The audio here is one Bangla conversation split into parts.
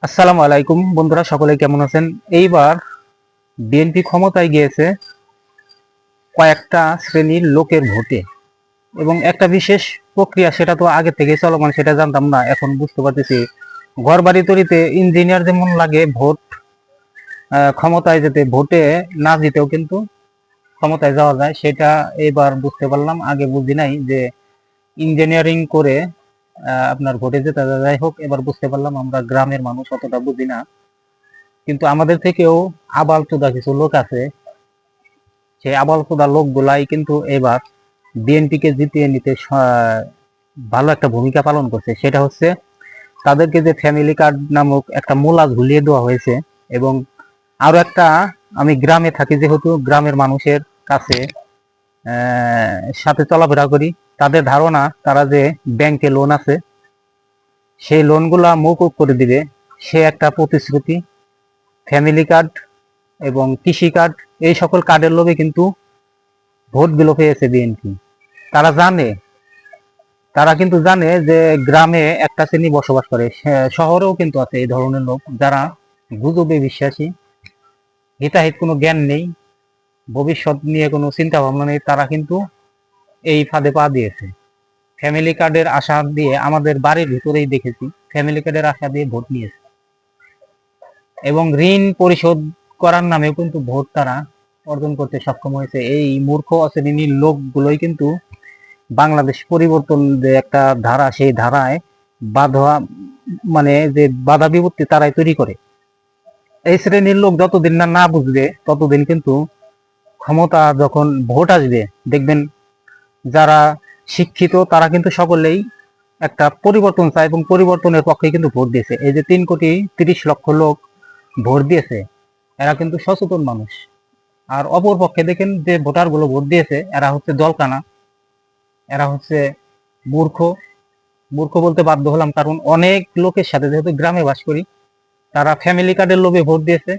আসসালামু আলাইকুম বন্ধুরা, সকলে কেমন আছেন? এইবার বিএনপি ক্ষমতায় গিয়েছে কয়েকটা শ্রেণীর লোকের ভোটে, এবং একটা বিশেষ প্রক্রিয়া, সেটা তো আগে থেকে চলমান, সেটা জানতাম না, এখন বুঝতে পারতেছি। ঘর বাড়ি তৈরিতে ইঞ্জিনিয়ার যেমন লাগে ভোট, ক্ষমতায় যেতে ভোটে না জিতেও কিন্তু ক্ষমতায় যাওয়া যায়, সেটা এবার বুঝতে পারলাম। আগে বুঝি নাই যে ইঞ্জিনিয়ারিং করে আপনার ভোটে যেতে যায়। যাই হোক, এবার বুঝতে পারলাম আমরা গ্রামের মানুষ অতটা বুঝি না, কিন্তু আমাদের থেকেও আবাল চোদা কিছু লোক আছে। সেই আবাল চোদা লোকগুলাই কিন্তু এবার বিএনপি কে জিতিয়ে নিতে ভালো একটা ভূমিকা পালন করছে। সেটা হচ্ছে তাদেরকে যে ফ্যামিলি কার্ড নামক একটা মূলা ঝুলিয়ে দেওয়া হয়েছে, এবং আরো একটা, আমি গ্রামে থাকি যেহেতু, গ্রামের মানুষের কাছে সাথে চলাফেরা করি, তাদের ধারণা তারা যে ব্যাংকে লোন আছে সেই লোনগুলা মৌকুব করে দিবে, সে একটা প্রতিশ্রুতি। ফ্যামিলি কার্ড এবং কৃষি কার্ড, এই সকল কার্ডের লোভে কিন্তু ভোটগুলো পেয়েছে বিএনপি। তারা জানে, তারা কিন্তু জানে যে গ্রামে একটা শ্রেণী বসবাস করে, শহরেও কিন্তু আছে এই ধরনের লোক যারা গুজবে বিশ্বাসী, হিতাহিত কোনো জ্ঞান নেই, ভবিষ্যৎ নিয়ে কোনো চিন্তা ভাবনা নেই, তারা কিন্তু এই ফাঁদে পা দিয়েছে। ফ্যামিলি কার্ডের আশা দিয়ে, আমাদের বাড়ির ভিতরেই দেখেছি, ফ্যামিলি কার্ডের আশা দিয়ে ভোট নিয়েছে, এবং ঋণ পরিশোধ করার নামেও কিন্তু ভোট তারা অর্জন করতে সক্ষম হয়েছে। এই মূর্খ শ্রেণীর লোকগুলোই কিন্তু বাংলাদেশ পরিবর্তন যে একটা ধারা, সেই ধারায় বাধা, মানে যে বাধা বিপত্তি তারাই তৈরি করে। এই শ্রেণীর লোক যতদিন না না বুঝবে, ততদিন কিন্তু ক্ষমতা, যখন ভোট আসবে দেখবেন যারা শিক্ষিত তারা কিন্তু সকলেই একটা পরিবর্তন চায়, এবং পরিবর্তনের পক্ষে কিন্তু ভোট দিয়েছে। এই যে 3,30,00,000 লোক ভোট দিয়েছে, এরা কিন্তু সচেতন মানুষ। আর অপর পক্ষে দেখেন যে ভোটার গুলো ভোট দিয়েছে, এরা হচ্ছে দলকানা, এরা হচ্ছে মূর্খ। মূর্খ বলতে বাধ্য হলাম, কারণ অনেক লোকের সাথে যেহেতু গ্রামে বাস করি, তারা ফ্যামিলি কার্ডের লোভে ভোট দিয়েছে,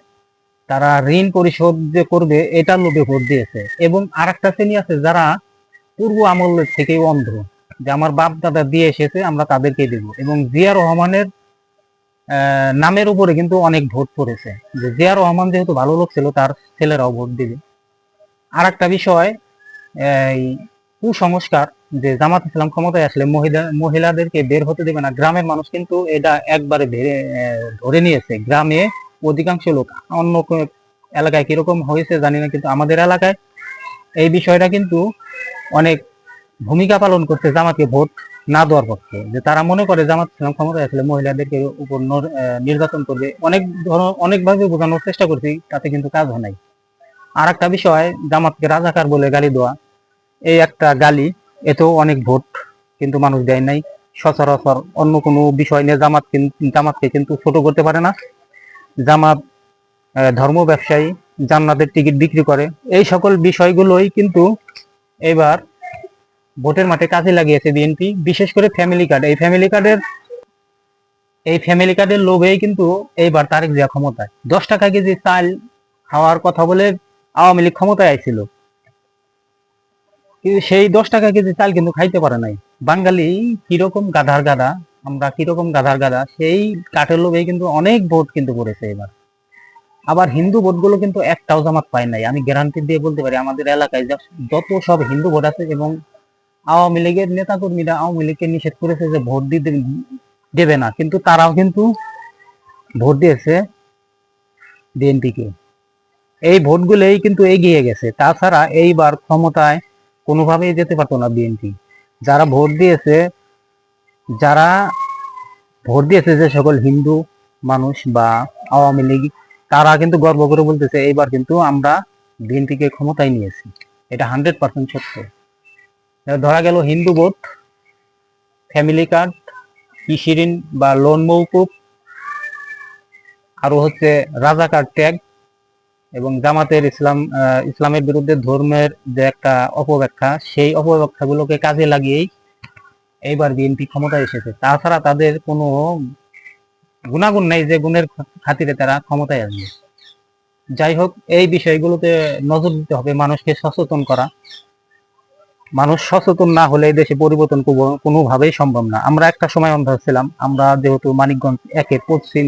তারা ঋণ পরিশোধ যে করবে এটার লোভে ভোট দিয়েছে। এবং আর একটা শ্রেণী আছে যারা পূর্ব আমলের থেকেই অন্ধ, যে আমার বাপ দাদা দিয়ে এসেছে, আমরা তাদেরকে দেব। এবং জিয়া রহমানের নামের উপরে কিন্তু অনেক ভোট পড়েছে, যে জিয়া রহমান যেহেতু ভালো লোক ছিল, তার ছেলেরাও ভোট দিবে। আর একটা বিষয়, এই কুসংস্কার, যে জামাত ইসলাম ক্ষমতায় আসলে মহিলাদেরকে বের হতে দেবে না, গ্রামের মানুষ কিন্তু এটা একবারে ধরে নিয়েছে। গ্রামে অধিকাংশ লোক, অন্য এলাকায় কিরকম হয়েছে জানি না, কিন্তু আমাদের এলাকায় এই বিষয়টা কিন্তু অনেক ভূমিকা পালন করছে জামাতকে ভোট না দেওয়ার পক্ষে। যে তারা মনে করে জামাত ইসলাম ক্ষমতায় আসলে মহিলাদেরকে উপর নির্যাতন করবে। অনেকভাবে বোঝানোর চেষ্টা করছি, তাতে কিন্তু কাজ হয় নাই। আর একটা বিষয়, জামাতকে রাজাকার বলে গালি দেওয়া, এই একটা গালি, এতেও অনেক ভোট কিন্তু মানুষ দেয় নাই। সচরাচর অন্য কোনো বিষয় নিয়ে জামাতকে কিন্তু ছোট করতে পারে না। জামাত ধর্ম ব্যবসায়ী, জান্নাতের টিকিট বিক্রি করে, এই সকল বিষয়গুলোই কিন্তু এবার ভোটের মাঠে কাজে লাগিয়েছে বিএনপি। বিশেষ করে ফ্যামিলি কার্ডের লোভেই কিন্তু এইবার তারেক জিয়া ক্ষমতায়। 10 টাকা কেজি চাল খাওয়ার কথা বলে আওয়ামী লীগ ক্ষমতায় আইছিল, কিন্তু সেই 10 টাকা কেজি চাল কিন্তু খাইতে পারে নাই। বাঙালি কিরকম গাধার গাধা, আমরা কিরকম গাধার গাধা, সেই কাঠের লোভেই কিন্তু অনেক ভোট কিন্তু পড়েছে এবার। আবার হিন্দু ভোটগুলো কিন্তু একটাও জামাত পায় নাই, আমি গ্যারান্টি দিয়ে বলতে পারি। আমাদের এলাকায় যত সব হিন্দু ভোট আছে, এবং আওয়ামী লীগের নেতাকর্মীরা আওয়ামী লীগকে নিষেধ করেছে যে ভোট দিতে দেবে না, কিন্তু তারাও কিন্তু ভোট দিয়েছে বিএনপি কে। এই ভোটগুলোই কিন্তু এগিয়ে গেছে, তাছাড়া এইবার ক্ষমতায় কোনোভাবেই যেতে পারতো না বিএনপি। যারা ভোট দিয়েছে, যারা ভোট দিয়েছে যে সকল হিন্দু মানুষ বা আওয়ামী লীগ, তারা কিন্তু গর্ব করে বলতেছে এইবার কিন্তু আমরা বিএনপি কে ক্ষমতায় নিয়েছি। এটা 100% সত্য। ধরা গেল হিন্দু ভোট, ফ্যামিলি কার্ড, কৃষি ঋণ বা লোন মৌকুব, আরো হচ্ছে রাজাকার ট্যাগ, এবং জামাতের ইসলামের বিরুদ্ধে ধর্মের যে একটা অপব্যাখ্যা, সেই অপব্যাখ্যাগুলোকে কাজে লাগিয়েই এইবার বিএনপি ক্ষমতায় এসেছে। তাছাড়া তাদের কোনো গুণাগুণ নেই যে গুণের খাতিরে তারা ক্ষমতায় আসবে। যাই হোক, এই বিষয়গুলোতে নজর দিতে হবে, মানুষকে সচেতন করা। মানুষ সচেতন না হলে এই দেশে পরিবর্তন কোনোভাবেই সম্ভব না। আমরা একটা সময় অন্ধ ছিলাম। আমরা যেহেতু মানিকগঞ্জ একের পশ্চিম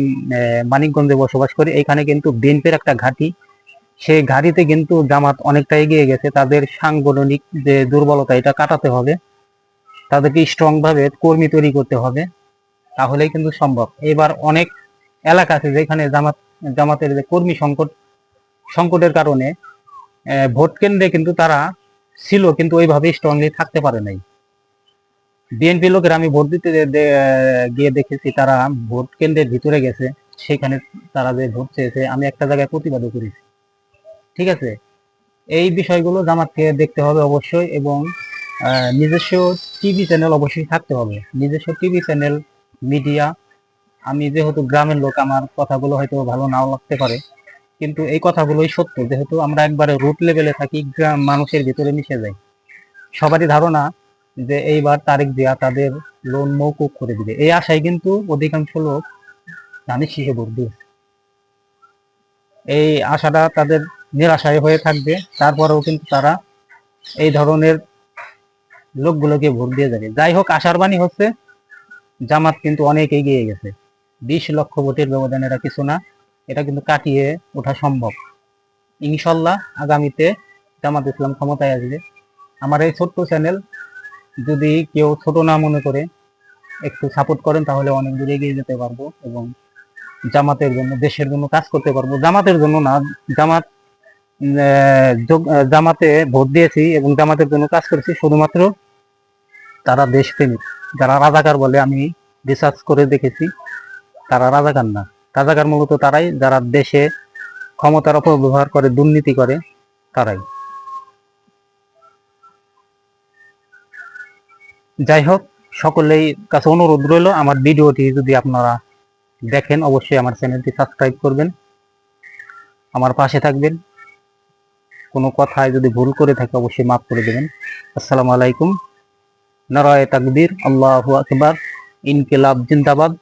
মানিকগঞ্জে বসবাস করি, এখানে কিন্তু বিএনপির একটা ঘাঁটি, সেই ঘাঁটিতে কিন্তু জামাত অনেকটা এগিয়ে গেছে। তাদের সাংগঠনিক যে দুর্বলতা, এটা কাটাতে হবে, তাদেরকে স্ট্রং ভাবে কর্মী তৈরি করতে হবে, তাহলেই কিন্তু সম্ভব। এবার অনেক এলাকা আছে যেখানে জামাতের যে কর্মী সংকটের কারণে ভোট কেন্দ্রে কিন্তু তারা ছিল, কিন্তু ওইভাবে স্ট্রংলি থাকতে পারে নাই। বিএনপি লোকের আমি ভোট দিতে গিয়ে দেখেছি, তারা ভোট কেন্দ্রের ভিতরে গেছে, সেখানে তারা যে ভোট চেয়েছে, আমি একটা জায়গায় প্রতিবাদও করেছি। ঠিক আছে, এই বিষয়গুলো জামাতকে দেখতে হবে অবশ্যই, এবং নিজস্ব টিভি চ্যানেল অবশ্যই থাকতে হবে, নিজস্ব টিভি চ্যানেল, মিডিয়া। আমি যেহেতু গ্রামের লোক, আমার কথাগুলো হয়তো ভালো নাও লাগতে পারে, কিন্তু এই কথাগুলোই সত্য। যেহেতু আমরা একবারে রুট লেভেলে থাকি, গ্রাম মানুষের ভিতরে মিশে যাই। সবারই ধারণা যে এইবার তারেক জিয়া তাদের লোন মওকুফ করে দিবে, এই আশায় কিন্তু অধিকাংশ লোক ধানের শীষে ভোট দিয়েছে। এই আশাটা তাদের নিরাশায় হয়ে থাকবে, তারপরেও কিন্তু তারা এই ধরনের লোকগুলোকে ভোট দিয়ে যাবে। যাই হোক, আশার বাণী হচ্ছে জামাত কিন্তু অনেক এগিয়ে গেছে। 20 লক্ষ ভোটের ব্যবধান এটা কিছু না, এটা কিন্তু কাটিয়ে ওঠা সম্ভব ইনশাল্লাহ। আগামীতে জামাত ইসলাম ক্ষমতায় আসবে। আমার এই ছোট্ট চ্যানেল যদি কেউ ছোট না মনে করে একটু সাপোর্ট করেন, তাহলে অনেক দূরে এগিয়ে যেতে পারবো এবং জামাতের জন্য, দেশের জন্য কাজ করতে পারবো। জামাতের জন্য না, জামাত জামাতে ভোট দিয়েছি এবং জামাতের জন্য কাজ করেছি, শুধুমাত্র তারা দেশপ্রেমিক। যারা রাজাকার বলে, আমি রিসার্চ করে দেখেছি, তারা রাজাকার না। রাজাকার মূলত তারাই যারা দেশে ক্ষমতার অপব্যবহার করে, দুর্নীতি করে, তারাই। যাই হোক, সকলেই কাছে অনুরোধ রইল, আমার ভিডিওটি যদি আপনারা দেখেন, অবশ্যই আমার চ্যানেলটি সাবস্ক্রাইব করবেন, আমার পাশে থাকবেন। কোনো কথায় যদি ভুল করে থাকে অবশ্যই মাফ করে দেবেন। আসসালামু আলাইকুম। নারায়ে তাকবীর, আল্লাহু আকবার, ইনকিলাব জিন্দাবাদ,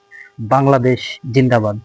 বাংলাদেশ জিন্দাবাদ।